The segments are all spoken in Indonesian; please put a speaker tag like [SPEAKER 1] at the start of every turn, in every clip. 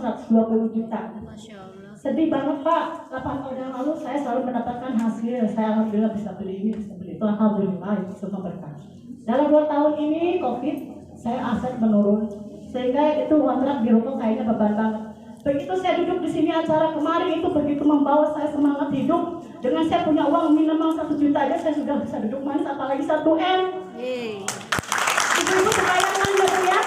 [SPEAKER 1] 120 juta.
[SPEAKER 2] Masya Allah.
[SPEAKER 1] Sedih banget Pak, 8 tahun yang lalu saya selalu mendapatkan hasil, saya alhamdulillah bisa beli ini, bisa beli itu, alhamdulillah itu semua berkah. Dalam 2 tahun ini COVID, saya aset menurun, sehingga itu kontrak di rumah kayaknya beban banget. Begitu saya duduk di sini acara kemarin itu begitu membawa saya semangat hidup, dengan saya punya uang minimal 1 juta aja saya sudah bisa duduk manis, apalagi 1 M. Ibu-ibu kebayang ya Bu ya?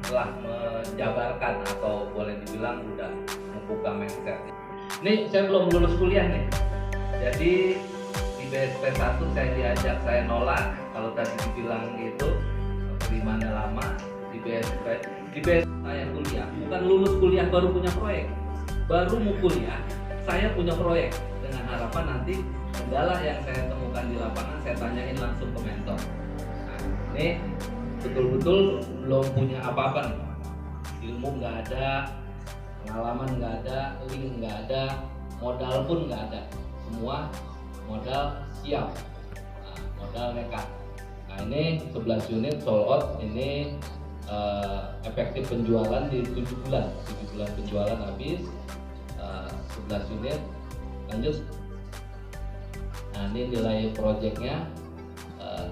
[SPEAKER 3] Telah menjabarkan atau boleh dibilang udah membuka mindset. Ini saya belum lulus kuliah nih, jadi di BSP 1 saya diajak, saya nolak. Kalau tadi dibilang itu perimannya lama, di BSP saya kuliah, bukan lulus kuliah baru punya proyek, baru mau kuliah saya punya proyek, dengan harapan nanti kendala yang saya temukan di lapangan saya tanyain langsung ke mentor. Nah, ini betul-betul belum punya apa-apa nih, ilmu nggak ada, pengalaman nggak ada, link nggak ada, modal pun nggak ada, semua modal siap, nah, modal nekat. Nah ini 11 unit sold out, ini efektif penjualan di 7 bulan penjualan habis, 11 unit lanjut. Nah ini nilai projectnya,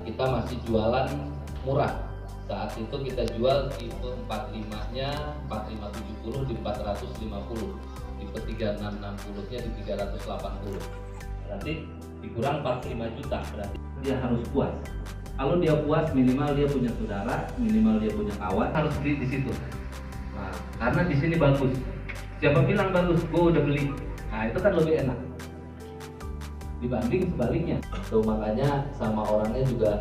[SPEAKER 3] kita masih jualan murah. Saat itu kita jual tipe 45-nya 4570 di 450, tipe 3660 nya di 380. Berarti dikurang 45 juta, berarti dia harus puas. Kalau dia puas, minimal dia punya saudara, minimal dia punya kawan, harus beli di situ. Nah, karena di sini bagus. Siapa bilang bagus, gue udah beli. Nah itu kan lebih enak dibanding sebaliknya. Tuh makanya sama orangnya juga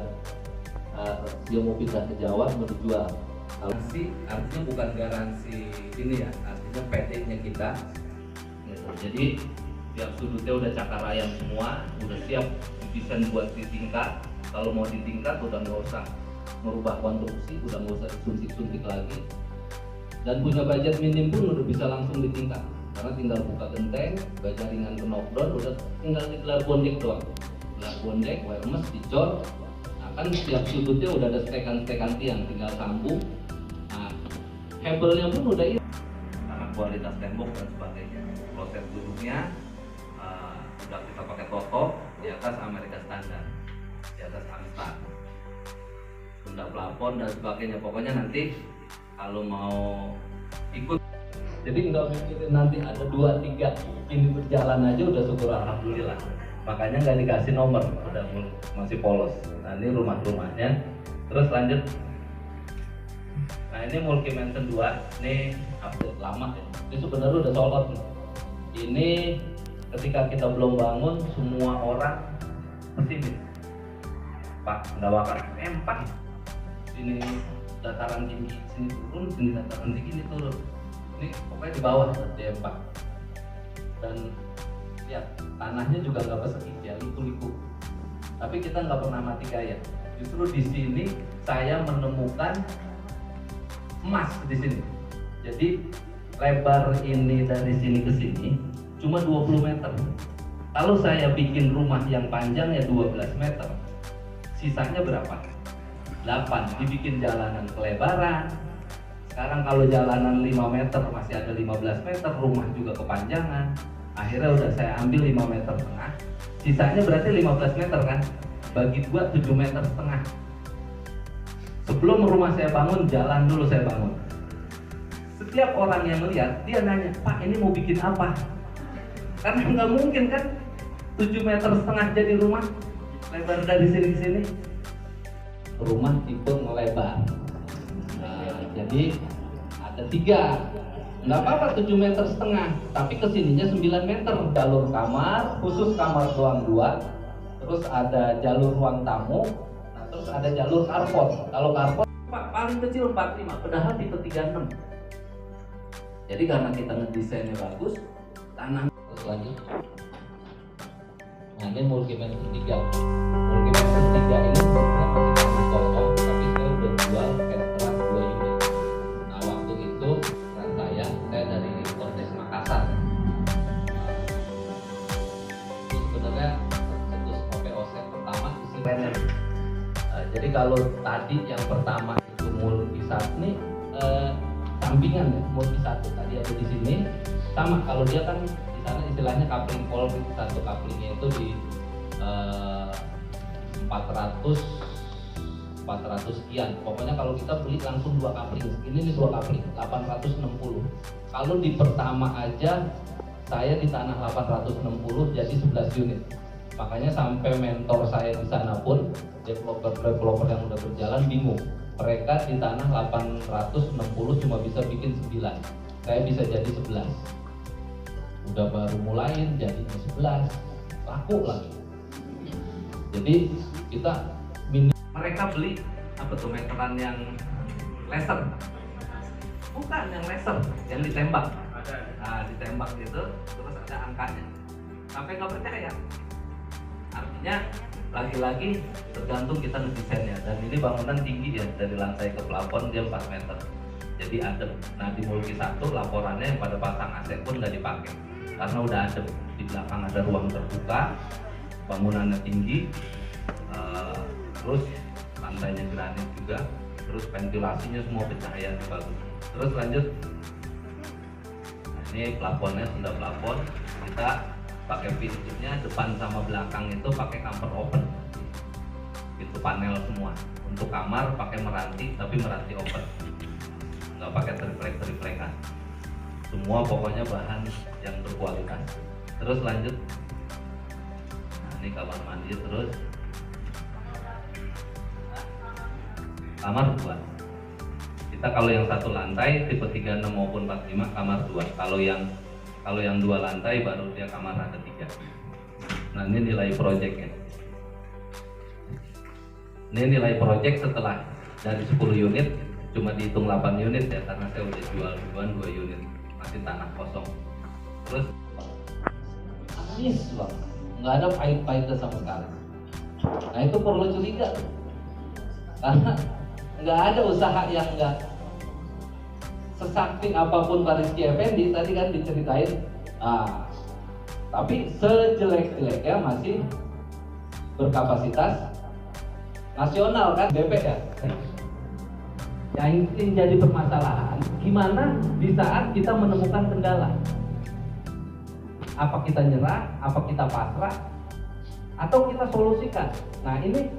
[SPEAKER 3] dia mau pindah ke Jawa mau dijual. Garansi artinya bukan garansi ini ya, artinya PT-nya kita gitu. Jadi tiap sudutnya udah cakar ayam semua, udah siap desain buat ditingkat. Kalau mau ditingkat udah nggak usah merubah konstruksi, udah nggak usah suntik-suntik lagi, dan punya budget minim pun udah bisa langsung ditingkat, karena tinggal buka genteng, baja ringan ke knockdown, udah tinggal digelar bondek doang, gelar bondek, wire mesh, dicor. Kan setiap sudutnya udah ada stekan-stekan tiang, tinggal sambung. Nah, hebelnya pun udah hilang karena kualitas tembok dan sebagainya. Proses duduknya udah kita pakai toto di atas Amerika standar, di atas Amstar. sunda plafon dan sebagainya. Pokoknya nanti kalau mau ikut, jadi nggak mikirin nanti ada 2-3 ini berjalan aja udah syukur alhamdulillah. Makanya nggak dikasih nomor, udah masih polos. Nah ini rumah-rumahnya. Terus lanjut. Nah ini Mulki Mansion 2, ini update lama ya. Ini sebenarnya udah sold out nih. Ini ketika kita belum bangun, semua orang pesimis. Pak, nggak bakal Pak. Sini dataran tinggi, sini turun, sini dataran tinggi, ini turun. Ini pokoknya di bawah D4. Dan lihat tanahnya juga nggak persegi, ya liku-liku. Tapi kita nggak pernah mati gaya. Justru di sini saya menemukan emas di sini. Jadi lebar ini dari sini ke sini cuma 20 meter. Kalau saya bikin rumah yang panjang ya 12 meter, sisanya berapa? 8. Dibikin jalanan kelebaran. Sekarang kalau jalanan 5 meter masih ada 15 meter, rumah juga kepanjangan. Akhirnya udah saya ambil 5 meter setengah, sisanya berarti 15 meter kan? Bagi 2 7 meter setengah. Sebelum rumah saya bangun, jalan dulu saya bangun. Setiap orang yang melihat, dia nanya, Pak ini mau bikin apa? Karena nggak mungkin kan 7 meter setengah jadi rumah, lebar dari sini ke sini. Rumah tipe melebar. Nah, jadi ada 3. Nggak apa-apa 7 meter setengah, tapi kesininya 9 meter. Jalur kamar, khusus kamar doang 2. Terus ada jalur ruang tamu. Nah, terus ada jalur carport. Kalau carport paling kecil 45, padahal tipe 36. Jadi karena kita ngedesainnya bagus, tanah terus lanjut. Nah ini Mulki Mansion 3. Mulki Mansion 3 ini sebenarnya masih tanah kosong, tapi saya udah jual cash teras 2 unit. Nah waktu itu peran saya dari Polres Makassar. Itu sebenarnya tercetus OPOC pertama di sini. Jadi kalau tadi yang pertama itu Mulki 1 nih sampingan ya, Mulki 1 tadi ada di sini. Sama kalau dia kan di sana istilahnya coupling Polri, 1 couplingnya itu di 400 sekian. Pokoknya kalau kita beli langsung 2 coupling, ini nih 2 coupling 860. Kalau di pertama aja saya di tanah 860 jadi 11 unit. Makanya sampai mentor saya di sana pun developer yang udah berjalan bingung. Mereka di tanah 860 cuma bisa bikin 9. Saya bisa jadi 11. Udah baru mulain jadinya 11. Laku lagi. Jadi kita mereka beli apa tuh meteran yang laser. Bukan yang laser, yang ditembak. Nah, ditembak gitu terus ada angkanya. Sampai nggak percaya. Artinya lagi-lagi tergantung kita ngedesainnya. Dan ini bangunan tinggi ya, dari lantai ke plafon dia 4 meter. Jadi adem. Nah di Mulki 1 laporannya yang pada pasang AC pun nggak dipakai karena udah adem. Di belakang ada ruang terbuka, bangunannya tinggi, terus lantainya granit juga, terus ventilasinya semua bercahaya bagus. Terus lanjut. Nah, ini plafonnya sudah plafon. Kita pakai pintunya depan sama belakang itu pakai cover open, pintu panel semua. Untuk kamar pakai meranti, tapi meranti open, nggak pakai triplek-triplekan. Semua pokoknya bahan yang berkualitas. Terus lanjut. Nah ini kamar mandi. Terus kamar 2. Kita kalau yang 1 lantai tipe 36 maupun 45 kamar 2. Kalau yang 2 lantai baru dia kamar ada 3. Nah ini nilai proyeknya. Ini nilai proyek setelah dari 10 unit cuma dihitung 8 unit ya, karena saya udah jual duluan 2 unit, masih tanah kosong. Terus manis loh, nggak ada pahit-pahitnya sama sekali. Nah itu perlu curiga tuh, karena nggak ada usaha yang nggak sesakti apapun Pak Rizky Effendi tadi kan diceritain. Tapi sejelek-jeleknya masih berkapasitas nasional kan, BP ya. Yang jadi permasalahan gimana di saat kita menemukan kendala. Apa kita nyerah, apa kita pasrah, atau kita solusikan. Nah ini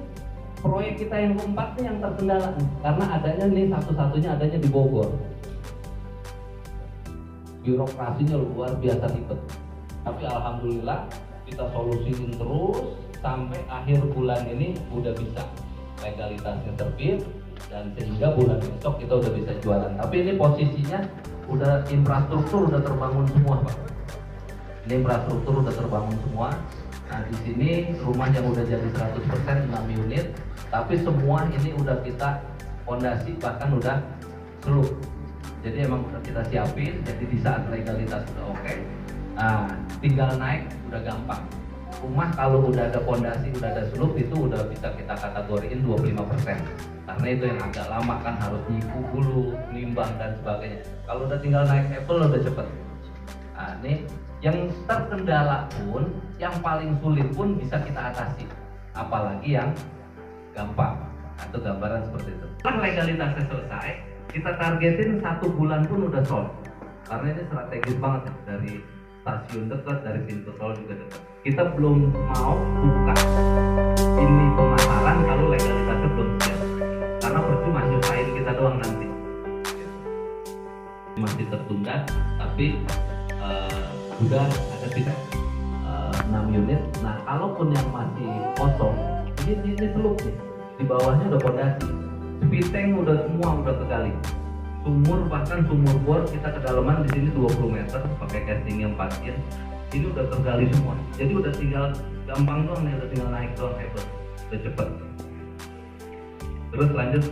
[SPEAKER 3] proyek kita yang keempat nih yang terkendala karena adanya nih satu-satunya adanya di Bogor. Birokrasinya luar biasa ribet. Tapi alhamdulillah kita solusiin terus sampai akhir bulan ini udah bisa legalitasnya terbit dan sehingga bulan besok kita udah bisa jualan. Tapi ini posisinya udah infrastruktur udah terbangun semua, Pak. Ini infrastruktur udah terbangun semua. Nah, di sini rumah yang udah jadi 100% 6 unit, tapi semua ini udah kita fondasi bahkan udah seluruh. Jadi emang udah kita siapin, jadi di saat legalitas udah oke, nah tinggal naik udah gampang. Rumah kalau udah ada fondasi, udah ada seluruh itu udah bisa kita kategoriin 25%. Karena itu yang agak lama kan harus nyipu dulu, nimbang dan sebagainya. Kalau udah tinggal naik level udah cepet. Nah ini yang terkendala pun, yang paling sulit pun bisa kita atasi. Apalagi yang gampang. Atau gambaran seperti itu. Setelah legalitasnya selesai, kita targetin 1 bulan pun udah sold. Karena ini strategis banget ya, dari stasiun dekat, dari pintu tol juga dekat. Kita belum mau buka ini pemasaran kalau legalitasnya belum siap. Karena percuma nyusahin kita doang nanti. Masih tertunda, tapi udah ada tidak 6 unit. Nah, kalaupun yang masih kosong, ini seluk nih. Di bawahnya udah fondasi. Spiteng udah semua udah kegali. Sumur bahkan sumur bor kita kedalaman di sini 20 meter pakai casing yang pasir. Ini udah tergali semua. Jadi udah tinggal gampang doang nih, udah tinggal naik doang hebat. Udah cepet. Terus lanjut.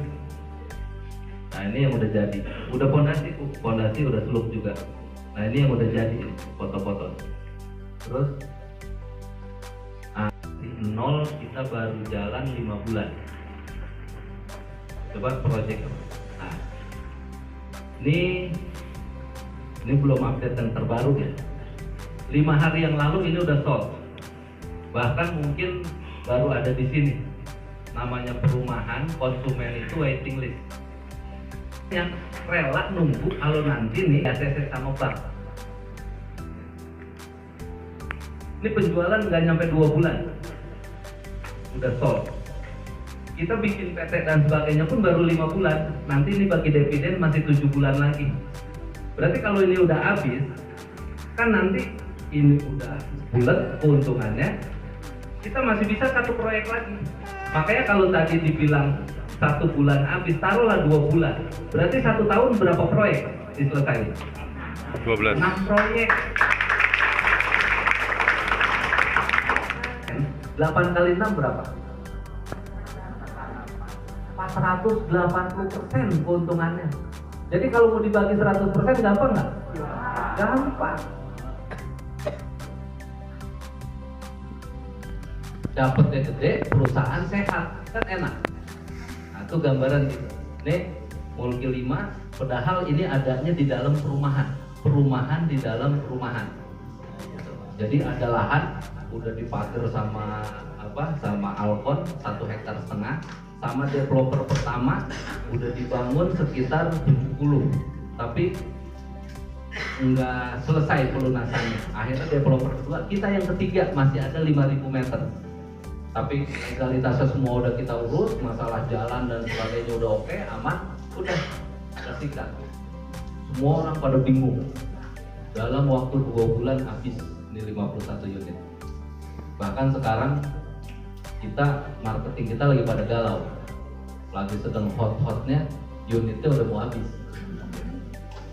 [SPEAKER 3] Nah, ini yang udah jadi. Udah fondasi udah seluk juga. Nah, ini yang udah jadi foto-foto. Terus di nol kita baru jalan 5 bulan. Coba project. Nah, ini belum update yang terbaru ya. 5 hari yang lalu ini udah sold. Bahkan mungkin baru ada di sini. Namanya perumahan, konsumen itu waiting list. Yang rela nunggu kalau nanti nih ACC sama bank. Ini penjualan nggak nyampe 2 bulan. Udah sold. Kita bikin PT dan sebagainya pun baru 5 bulan. Nanti ini bagi dividen masih 7 bulan lagi. Berarti kalau ini udah habis, kan nanti ini udah bulat keuntungannya, kita masih bisa 1 proyek lagi. Makanya kalau tadi dibilang 1 bulan habis, taruhlah 2 bulan. Berarti 1 tahun berapa proyek diselesaikan?
[SPEAKER 2] 12.
[SPEAKER 3] 6 proyek. 8 kali 6 berapa? 480% keuntungannya. Jadi kalau mau dibagi 100% gampang nggak? Gampang. Dapatnya gede, perusahaan sehat, kan enak. Nah, itu gambaran gitu. Nih, Mulki 5, padahal ini adanya di dalam perumahan di dalam perumahan. Jadi ada lahan udah dipagar sama Alkon 1,5 hektar, sama developer pertama udah dibangun sekitar 70, tapi nggak selesai pelunasannya. Akhirnya developer kedua, kita yang ketiga masih ada 5.000 meter, tapi legalitasnya semua udah kita urus, masalah jalan dan sebagainya udah oke, aman, udah kita semua orang pada bingung. Dalam waktu 2 bulan habis ini 51 unit. Bahkan sekarang kita marketing kita lagi pada galau, lagi sedang hot-hotnya, unitnya udah mau habis.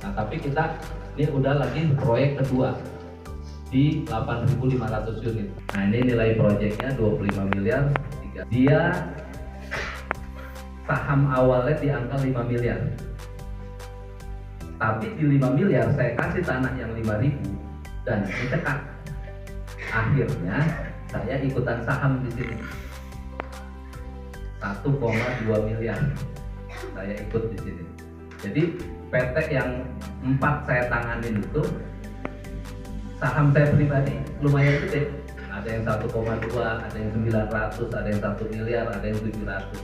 [SPEAKER 3] Nah, tapi kita ini udah lagi proyek kedua di 8.500 unit. Nah, ini nilai proyeknya 25 miliar. Dia saham awalnya di angka 5 miliar. Tapi di 5 miliar saya kasih tanah yang 5.000 dan dicetak. Akhirnya saya ikutan saham di sini 1,2 miliar saya ikut di sini. Jadi PT yang 4 saya tanganin itu saham saya pribadi lumayan gede. Ada yang 1,2, ada yang 900, ada yang 1 miliar, ada yang 700.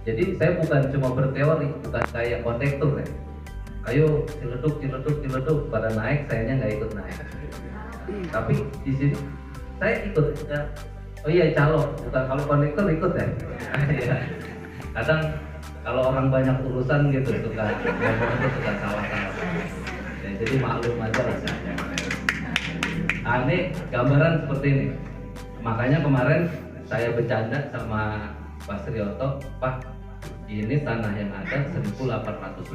[SPEAKER 3] Jadi saya bukan cuma berteori, bukan kayak kondektur ya. Ayo ciledug pada naik, sayanya nggak ikut naik. Tapi di sini saya ikut ya, Oh iya, calo. Bukan, kalau konektor ikut ya. Iya. Kadang kalau orang banyak urusan gitu suka salah-salah. Ya, jadi maklum aja lah. Nah, ini gambaran seperti ini. Makanya kemarin saya bercanda sama Pak Srioto, Pak, ini tanah yang ada 1.850.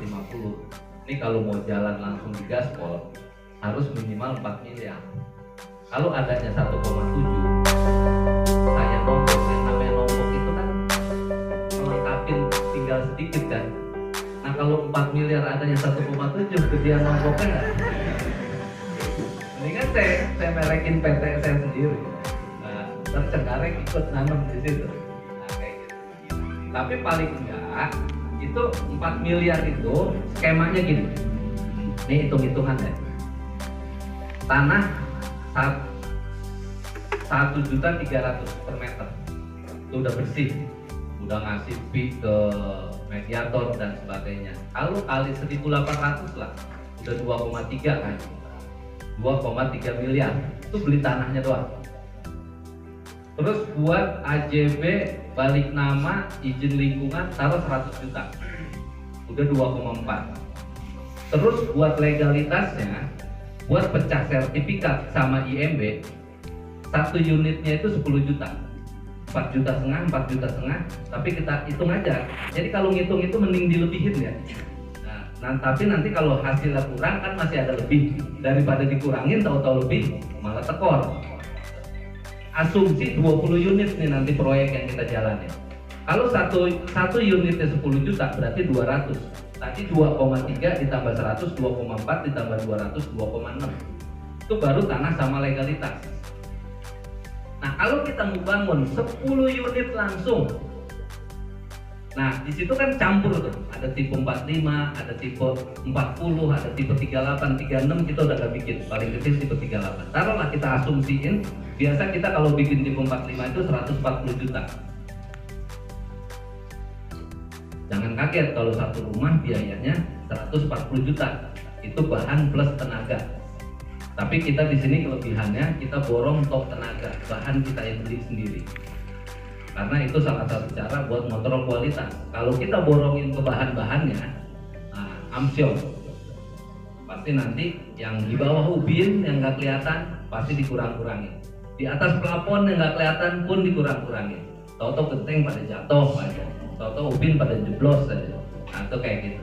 [SPEAKER 3] Ini kalau mau jalan langsung di gaspol harus minimal 4 miliar. Kalau adanya 1,7, saya nombok, yang namanya nombok itu kan melengkapi tinggal sedikit kan. Nah kalau 4 miliar adanya 1,7, gedean nomboknya nggak? Mendingan saya merekin PT saya sendiri. Nah, tercengkareng ikut nanam di situ. Nah, kayak gitu. Tapi paling enggak itu 4 miliar itu skemanya gini. Ini hitung-hitungan ya. Tanah 1.300.000 per meter. Itu udah bersih. Udah ngasih fee ke mediator dan sebagainya. Kalau kali 1.800 lah, udah 2,3 kan. 2,3 miliar itu beli tanahnya doang. Terus buat AJB, balik nama, izin lingkungan, taruh 100 juta, udah 2,4. Terus buat legalitasnya, buat pecah sertifikat sama IMB, satu unitnya itu 10 juta, 4,5 juta, 4,5 juta, tapi kita hitung aja. Jadi kalau ngitung itu mending dilebihin ya. Nah, tapi nanti kalau hasilnya kurang kan masih ada lebih, daripada dikurangin tahu-tahu lebih malah tekor. Asumsi 20 unit nih nanti proyek yang kita jalani. Kalau satu unitnya 10 juta berarti 200. Tadi 2,3 ditambah 100, 2,4 ditambah 200, 2,6. Itu baru tanah sama legalitas. Nah, kalau kita mau bangun 10 unit langsung, nah di situ kan campur tuh, ada tipe 45, ada tipe 40, ada tipe 38, 36 kita udah gak bikin, paling kecil tipe 38. Taruhlah kita asumsiin, biasa kita kalau bikin tipe 45 itu 140 juta. Jangan kaget kalau satu rumah biayanya 140 juta, itu bahan plus tenaga. Tapi kita di sini kelebihannya kita borong top tenaga, bahan kita yang beli sendiri. Karena itu salah satu cara buat kontrol kualitas. Kalau kita borongin ke bahan-bahannya, nah, amsyong. Pasti nanti yang di bawah ubin yang nggak kelihatan pasti dikurang-kurangin. Di atas plafon yang nggak kelihatan pun dikurang-kurangin. Tahu-tahu genteng pada jatuh aja, tahu-tahu ubin pada jeblos aja, atau kayak gitu.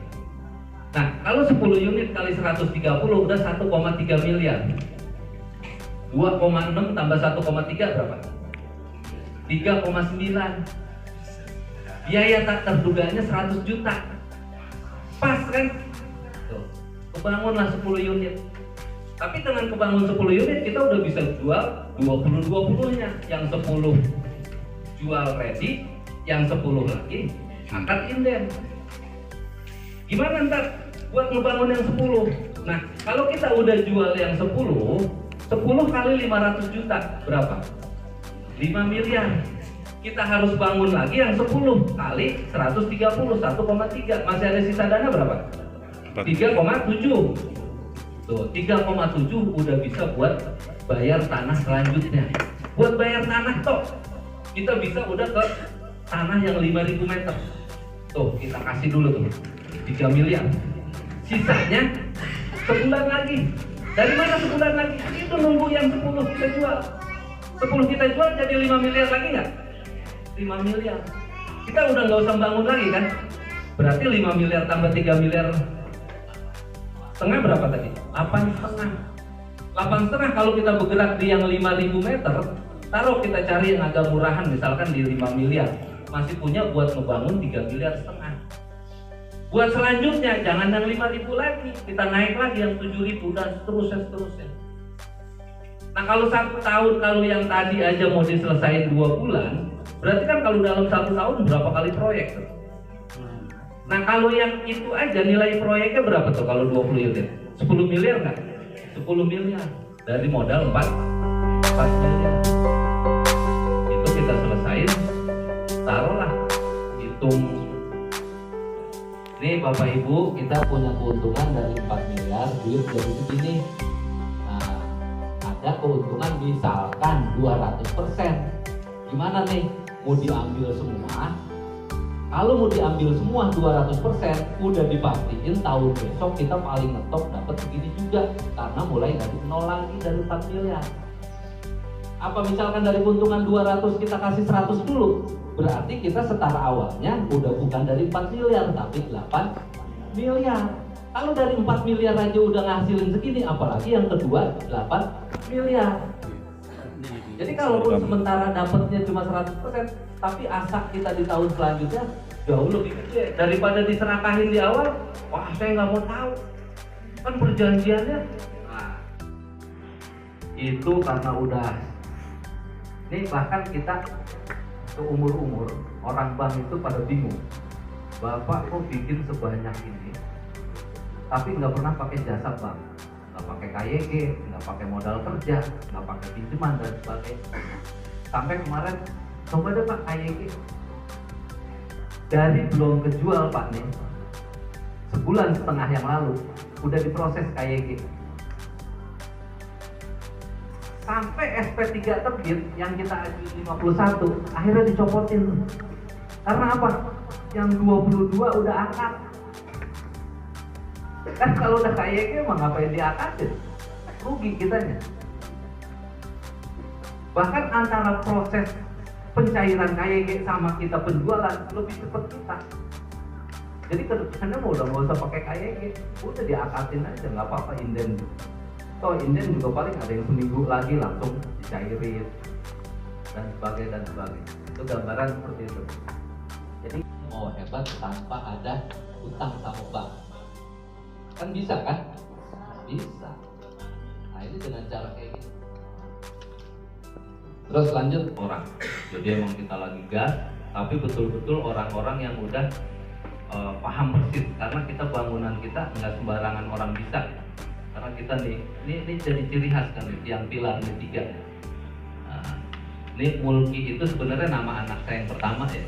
[SPEAKER 3] Nah, kalau 10 unit kali 130 udah 1,3 miliar. 2,6 tambah 1,3 berapa? 3,9. Biaya tak terduganya 100 juta. Pas kan? Tuh, kebangunlah 10 unit. Tapi dengan kebangun 10 unit kita udah bisa jual 20-20-nya. Yang 10 jual ready, yang 10 lagi angkat inden. Gimana ntar buat ngebangun yang 10? Nah, kalau kita udah jual yang 10 kali 500 juta berapa? 5 miliar. Kita harus bangun lagi yang 10 kali 130, 1,3. Masih ada sisa dana berapa? 3,7. Tuh, 3,7 udah bisa buat bayar tanah selanjutnya. Buat bayar tanah toh, kita bisa udah ke tanah yang 5.000 meter. Tuh, kita kasih dulu tuh 3 miliar. Sisanya sebulan lagi. Dari mana sebulan lagi? Itu nunggu yang 10 kita jual. 10 kita jual jadi 5 miliar lagi nggak? 5 miliar. Kita udah nggak usah bangun lagi kan? Berarti 5 miliar tambah 3 miliar setengah berapa tadi? 8,5. 8,5 kalau kita bergerak di yang 5.000 meter, taruh kita cari yang agak murahan misalkan di 5 miliar, masih punya buat ngebangun 3 miliar setengah. Buat selanjutnya jangan yang 5.000 lagi, kita naik lagi yang 7.000 dan seterusnya. Nah kalau 1 tahun, kalau yang tadi aja mau diselesaikan 2 bulan, berarti kan kalau dalam 1 tahun berapa kali proyek tuh? Nah kalau yang itu aja nilai proyeknya berapa tuh kalau 20 unit? 10 miliar nggak? 10 miliar dari modal 4 miliar. Itu kita selesain, taruhlah, hitung. Nih Bapak Ibu, kita punya keuntungan dari 4 miliar, duit jadi segini. Nah, ada keuntungan misalkan 200%. Gimana nih? Mau diambil semua? Kalau mau diambil semua 200%, udah dipastiin tahun besok kita paling ngetop dapat segini juga, karena mulai dari nol lagi dari 4 miliar. Apa misalkan dari keuntungan 200 kita kasih 100 dulu, berarti kita setara awalnya udah bukan dari 4 miliar tapi 8 miliar. Kalau dari 4 miliar aja udah ngasilin segini, apalagi yang kedua 8 miliar. Jadi kalaupun sementara dapatnya cuma 100%, tapi asak kita di tahun selanjutnya jauh lebih gede daripada diserakahin di awal. Wah, saya nggak mau tahu, kan perjanjiannya. Nah, itu karena udah. Nih bahkan kita seumur-umur orang bank itu pada bingung. Bapak kok bikin sebanyak ini, tapi nggak pernah pakai jasa bank, nggak pakai KYG, nggak pakai modal kerja, nggak pakai pinjaman dan sebagainya. Sampai kemarin coba deh Pak KYG, dari belum kejual Pak nih, sebulan setengah yang lalu udah diproses KYG. Sampai SP3 terbit yang kita ajuin 51 akhirnya dicopotin. Karena apa? Yang 22 udah akad. Kan kalau udah KYG emang ngapain diakadin? Rugi kitanya. Bahkan antara proses pencairan KYG sama kita penjualan lebih cepat kita. Jadi kedepannya mau udah nggak usah pakai KYG, udah diakadin aja, nggak apa-apa inden. Toh inden juga paling ada yang seminggu lagi langsung dicairin dan sebagainya. Itu gambaran seperti itu. Jadi mau hebat tanpa ada utang sama bank, kan bisa kan? Bisa. Nah ini dengan cara kayak gitu. Terus lanjut orang. Jadi emang kita lagi gas, tapi betul-betul orang-orang yang udah paham persis, karena kita bangunan kita nggak sembarangan orang bisa. Karena kita nih, ini jadi ciri khas kan, yang pilar nih 3. Nah, ini Mulki itu sebenarnya nama anak saya yang pertama ya,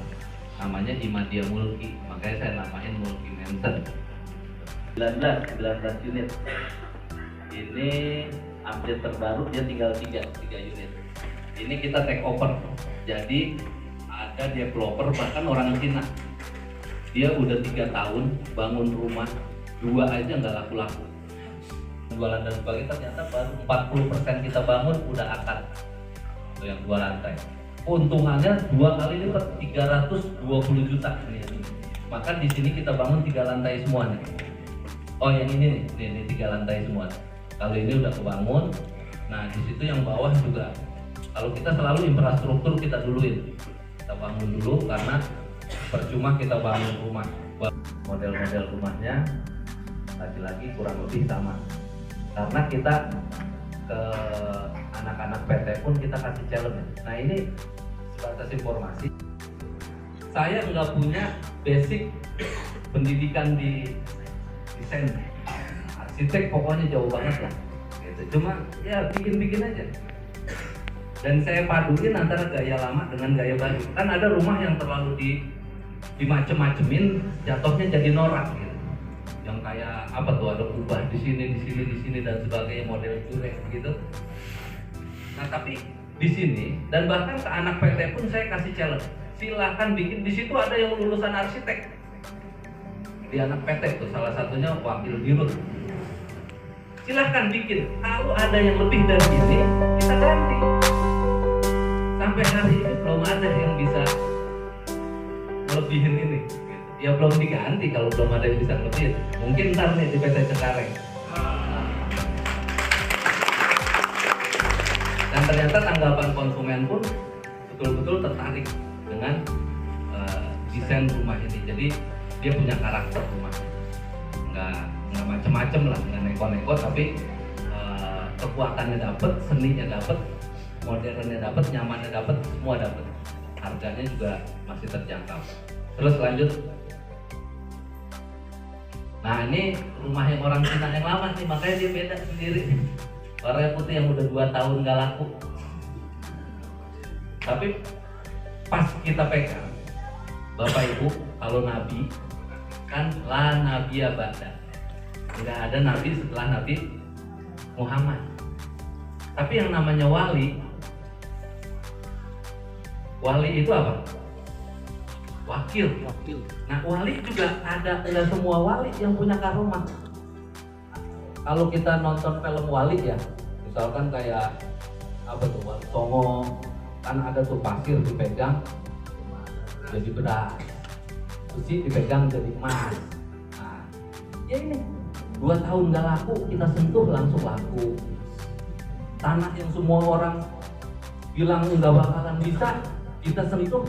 [SPEAKER 3] namanya Imadia Mulki, makanya saya namain Mulki Mansion. 19 unit. Ini update terbaru, dia tinggal 3 unit. Ini kita take over. Jadi ada developer bahkan orang Cina, dia udah 3 tahun bangun rumah 2 aja nggak laku-laku. Jualan dan sebagainya, ternyata baru 40% kita bangun udah akad. Itu yang 2 lantai. Keuntungannya 2 kali lipat, 320 juta ini. Maka di sini kita bangun 3 lantai semua nih. Oh yang ini nih, ini 3 lantai semua. Kalau ini udah kebangun. Nah di situ yang bawah juga. Kalau kita selalu infrastruktur kita duluin. Kita bangun dulu karena percuma kita bangun rumah. Model-model rumahnya lagi-lagi kurang lebih sama. Karena kita ke anak-anak PT pun kita kasih challenge. Nah ini sebatas informasi. Saya nggak punya basic pendidikan di desain, arsitek pokoknya jauh banget lah. Gitu. Cuma ya bikin-bikin aja. Dan saya paduin antara gaya lama dengan gaya baru. Kan ada rumah yang terlalu dimacem-macemin, jatuhnya jadi norak. Gitu. Yang kayak apa tuh, ada kubah di sini dan sebagainya, model jurek gitu. Nah tapi di sini dan bahkan ke anak PT pun saya kasih challenge, silahkan bikin. Di situ ada yang lulusan arsitek di anak PT tuh, salah satunya wakil dirut. Silahkan bikin. Kalau ada yang lebih dari ini kita ganti. Sampai hari ini belum ada yang bisa melebihin ini. Ya belum diganti kalau belum ada yang bisa lebih. Mungkin ntar nih di PT Cengkareng. Dan ternyata tanggapan konsumen pun betul-betul tertarik dengan desain rumah ini. Jadi dia punya karakter rumah. Nggak macem-macem lah, nggak neko-neko, tapi kekuatannya dapet, seninya dapet, modernnya dapet, nyamannya dapet, semua dapet. Harganya juga masih terjangkau. Terus lanjut. Nah ini rumah yang orang Cina yang lama nih, makanya dia beda sendiri. Warna putih yang udah 2 tahun gak laku. Tapi pas kita pegang, Bapak Ibu, kalau Nabi kan la nabiya ba'da. Tidak ada Nabi setelah Nabi Muhammad. Tapi yang namanya wali Wali itu apa? Wakil. Nah, wali juga ada, tidak semua wali yang punya karomah. Kalau kita nonton film wali ya, misalkan kayak apa tuh, Wali Songo, kan ada tuh pasir dipegang jadi beras, besi dipegang jadi emas. Nah, ya ini 2 tahun nggak laku, kita sentuh langsung laku. Tanah yang semua orang bilang nggak bakalan bisa, kita sentuh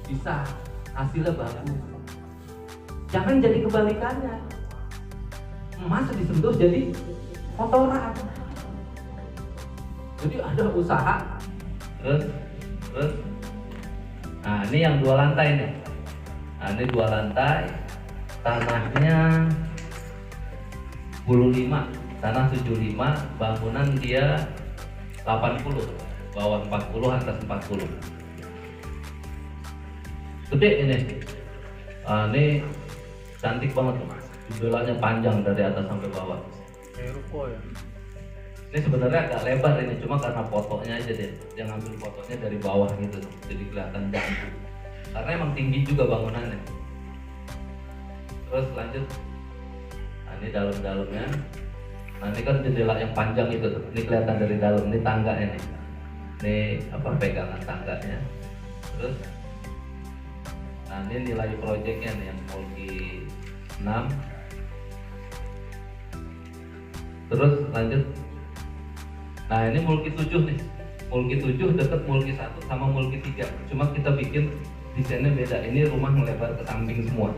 [SPEAKER 3] bisa, hasilnya bagus. Jangan jadi kebalikannya, emas disentuh jadi kotoran. Jadi ada usaha terus. Nah, ini yang 2 lantai nih. Nah, ini 2 lantai, tanahnya 75, tanah 75, bangunan dia 80, bawah 40, atas 40. Gede ini. Nah, ini cantik banget tuh, jendelanya panjang dari atas sampai bawah.
[SPEAKER 2] Kayak ruko ya.
[SPEAKER 3] Ini sebenarnya agak lebar ini, cuma karena fotonya aja deh, dia ngambil fotonya dari bawah gitu, jadi kelihatan jangkau. Karena emang tinggi juga bangunannya. Terus lanjut, nah ini dalam-dalamnya. Nah ini kan jendela yang panjang itu tuh, ini kelihatan dari dalam, ini tangganya nih. Ini apa, pegangan tangganya. Terus, nah ini nilai proyeknya nih yang mulki 6. Terus lanjut. Nah ini mulki 7 nih, mulki 7 deket mulki 1 sama mulki 3. Cuma kita bikin desainnya beda, ini rumah melebar ke samping semua.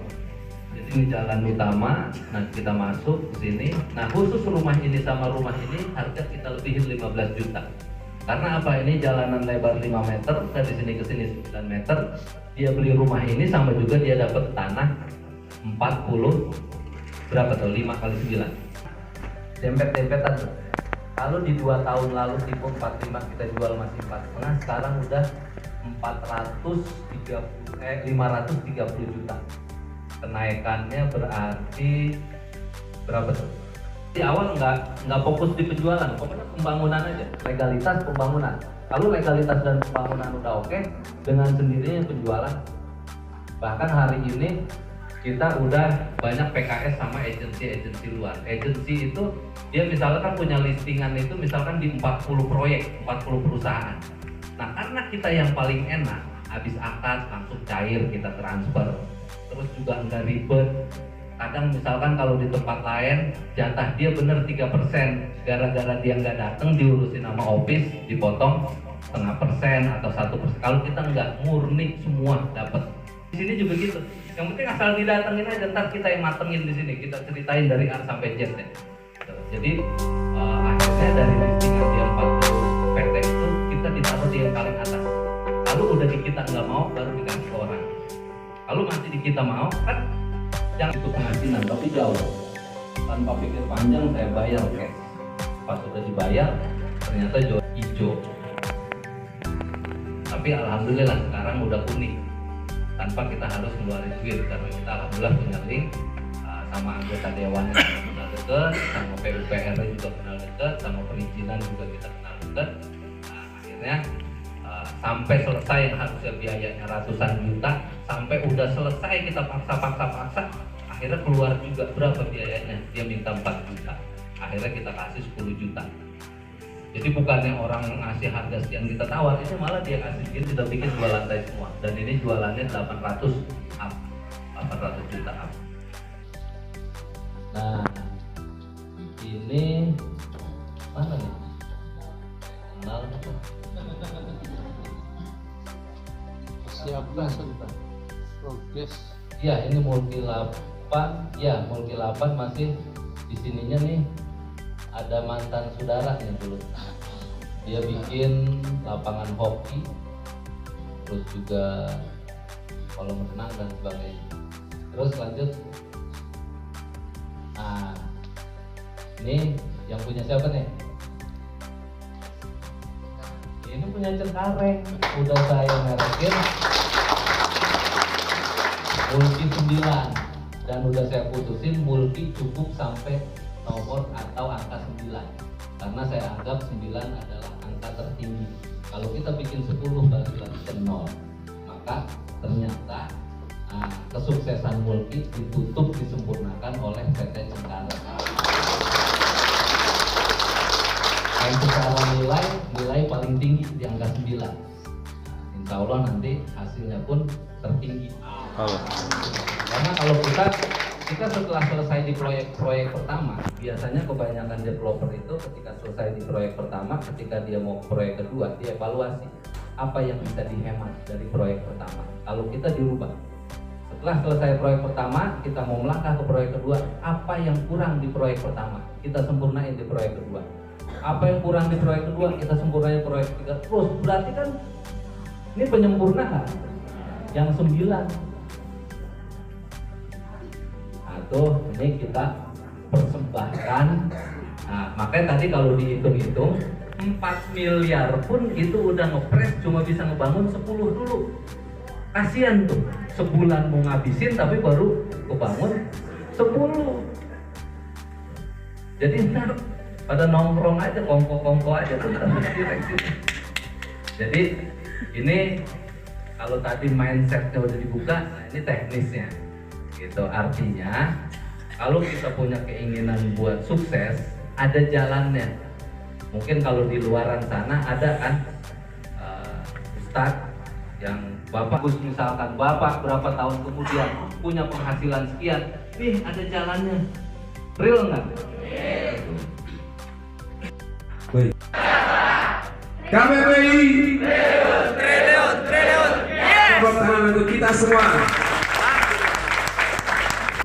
[SPEAKER 3] Jadi ini jalan utama, nah kita masuk ke sini. Nah khusus rumah ini sama rumah ini harga kita lebihin 15 juta. Karena apa, ini jalanan lebar 5 meter, dari sini ke sini 9 meter. Dia beli rumah ini sama juga dia dapat tanah 40, berapa tuh, 5 kali 9. Dempet-dempetan tuh. Kalau di 2 tahun lalu tipe 45 kita jual masih 4,5, sekarang udah 530 juta. Kenaikannya berarti berapa tuh? Di awal nggak fokus di penjualan, pokoknya pembangunan aja, legalitas pembangunan. Kalau legalitas dan pembangunan udah oke, dengan sendirinya penjualan. Bahkan hari ini kita udah banyak PKS sama agensi luar. Agensi itu dia misalkan punya listingan itu misalkan di 40 proyek, 40 perusahaan. Nah karena kita yang paling enak, habis akad langsung cair kita transfer. Terus juga nggak ribet. Kadang misalkan kalau di tempat lain jatah dia bener 3%, gara-gara dia nggak datang diurusin sama office dipotong 0,5% atau 1%. Kalau kita nggak, murni semua dapat. Di sini juga gitu. Yang penting asal didatengin aja, ntar kita yang matengin di sini, kita ceritain dari A sampai Z deh. Jadi akhirnya dari listingan dia 40 PT itu kita ditaruh di yang paling atas. Kalau udah di kita nggak mau, baru dikasih ke orang. Kalau masih di kita mau, kan yang itu penghasilan tapi jauh. Tanpa pikir panjang saya bayar cash. Pas udah dibayar, ternyata hijau. Tapi alhamdulillah sekarang udah kuning. Tanpa kita harus ngeluarin duit, karena kita alhamdulillah punya link sama anggota dewannya juga kenal dekat, sama PUPR juga kenal dekat, sama perizinan juga kita kenal dekat. Nah, akhirnya sampai selesai yang harusnya biayanya ratusan juta, sampai udah selesai kita paksa, akhirnya keluar juga berapa biayanya, dia minta 4 juta, akhirnya kita kasih 10 juta. Jadi bukannya orang ngasih harga sekian kita tawar, ini malah dia kasih kita bikin 2 lantai semua, dan ini jualannya 800 juta up. Nah ini mana nih? Kenal
[SPEAKER 2] Siapkan progres.
[SPEAKER 3] Ya ini mulki 8, ya mulki 8 masih di sininya nih. Ada mantan saudara nih dulu, dia bikin lapangan hoki, terus juga kolam renang dan sebagainya. Terus lanjut, nah ini yang punya siapa nih? Ini punya Cengkareng, udah saya merekin mulki 9 dan udah saya putusin mulki cukup sampai nomor atau angka 9, karena saya anggap 9 adalah angka tertinggi. Kalau kita bikin 10 balik lagi ke 0. maka ternyata kesuksesan Mulki ditutup disempurnakan oleh PT Cengkareng. Dan secara nilai paling tinggi di angka 9. Insya Allah nanti hasilnya pun tertinggi. Karena kalau kita setelah selesai di proyek pertama, biasanya kebanyakan developer itu ketika selesai di proyek pertama, ketika dia mau proyek kedua, dia evaluasi apa yang bisa dihemat dari proyek pertama. Kalau kita dirubah, setelah selesai proyek pertama, kita mau melangkah ke proyek kedua, apa yang kurang di proyek pertama, kita sempurnain di proyek kedua. Apa yang kurang di proyek kedua, kita sempurnain di proyek ketiga. Terus berarti kan ini penyempurnaan yang 9. Tuh, ini kita persembahkan. Nah, makanya tadi kalau dihitung-hitung 4 miliar pun itu udah ngepres cuma bisa ngebangun 10 dulu. Kasian tuh, sebulan mau ngabisin tapi baru kebangun 10. Jadi ntar pada nongkrong aja, kongko aja tuh direksi. Jadi ini kalau tadi mindsetnya udah dibuka, nah ini teknisnya. Gitu. Artinya kalau kita punya keinginan buat sukses, ada jalannya. Mungkin kalau di luaran sana ada kan Ustadz yang Bapak, misalkan Bapak berapa tahun kemudian punya penghasilan sekian, nih ada jalannya. Real nggak?
[SPEAKER 4] Baik. KPPI triliun. Tepuk tangan untuk kita semua.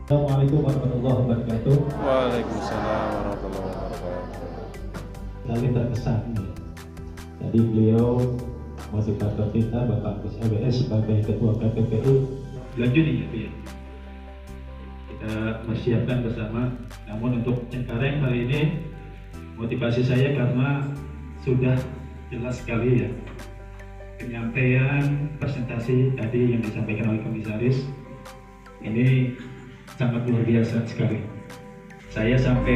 [SPEAKER 5] Assalamualaikum warahmatullahi wabarakatuh.
[SPEAKER 2] Waalaikumsalam warahmatullahi wabarakatuh.
[SPEAKER 5] Kami terkesan ya. Tadi beliau motivator kita Bapak Gus LBS sebagai Ketua KPPI bulan Juni ya. Kita mempersiapkan bersama. Namun untuk Cengkareng hari ini motivasi saya karena sudah jelas sekali ya penyampaian presentasi tadi yang disampaikan oleh komisaris ini sangat luar biasa sekali. Saya sampai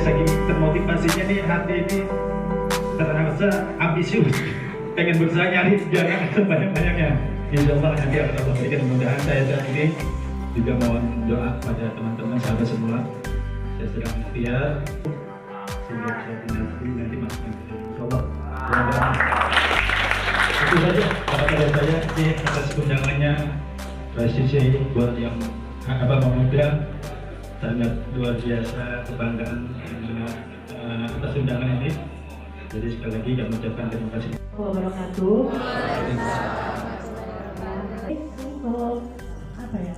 [SPEAKER 5] saking termotivasinya nih, hati ini terasa ambisius, pengen berusaha nyari jangan sebanyak-banyaknya. Insya Allah nanti akan Allah berikan. Mudah-mudahan saya saat ini juga mohon doa pada teman-teman sahabat semua. Saya sedang ikhtiar sehingga bisa nanti masuk ke insya Allah. Itu saja kata saya di atas undangannya. Presisi buat yang pemuda, sangat luar biasa kebanggaan atas undangan ini. Jadi sekali lagi kami ucapkan terima kasih.
[SPEAKER 1] Wabarakatuh. Apa ya?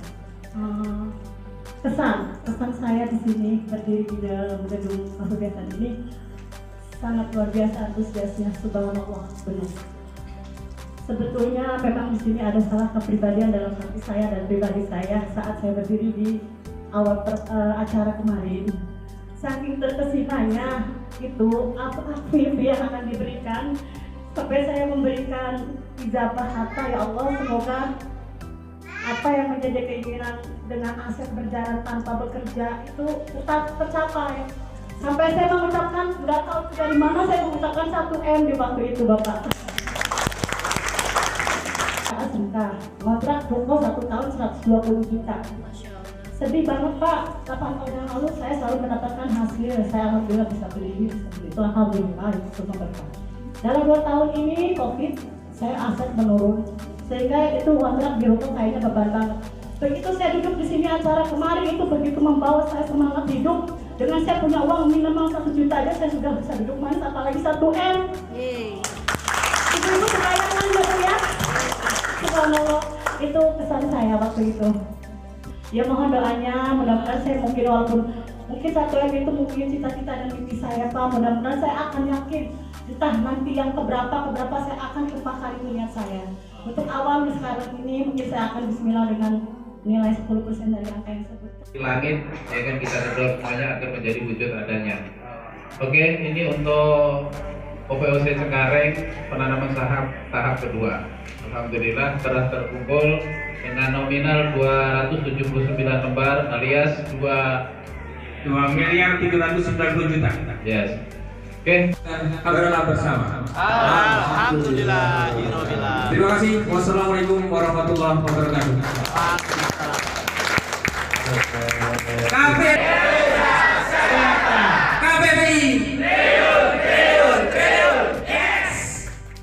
[SPEAKER 1] Pesan saya di sini berdiri di dalam gedung kegiatan ini sangat luar biasa antusiasnya, subhanallah, benar. Sebetulnya memang di sini ada salah kepribadian dalam hati saya dan pribadi saya saat saya berdiri di awal acara kemarin. Saking terkesinanya itu apa yang akan diberikan sampai saya memberikan ijabah hatta, ya Allah semoga apa yang menjadi keinginan dengan Asep berjalan tanpa bekerja itu tercapai. Sampai saya mengucapkan, nggak tahu dari mana saya mengucapkan 1M di waktu itu Bapak. Sebentar, kontrak Joko 1 tahun 120 juta. Sedih banget Pak, 8 tahun yang lalu saya selalu mendapatkan hasil, saya alhamdulillah bisa beli ini, bisa beli itu, alhamdulillah itu semua berkah. Dalam 2 tahun ini Covid, saya aset menurun, sehingga itu kontrak di Joko kayaknya beban banget. Begitu saya duduk di sini acara kemarin itu begitu membawa saya semangat hidup. Dengan saya punya uang minimal 1 juta aja saya sudah bisa duduk manis, apalagi 1M. Ibu-ibu kebayangan ya. Subhanallah, itu pesan saya waktu itu. Ya mohon doanya, mudah-mudahan saya walaupun mungkin 1M itu mungkin cita-cita dan mimpi saya Pak, mudah-mudahan saya akan yakin entah nanti yang keberapa saya akan kembangkan niat saya. Untuk awal sekarang ini mungkin saya akan bismillah dengan nilai 10% dari angka yang disebut.
[SPEAKER 3] Di langit, ya kan kita berdoa semuanya akan menjadi wujud adanya. Oke, ini untuk OPOC Cengkareng penanaman saham tahap kedua. Alhamdulillah telah terkumpul dengan nominal 279 lembar alias 2
[SPEAKER 4] 2.390.000.000.
[SPEAKER 3] Yes. Oke.
[SPEAKER 4] Adalah bersama.
[SPEAKER 6] Alhamdulillah.
[SPEAKER 4] Terima kasih. Wassalamualaikum warahmatullahi wabarakatuh.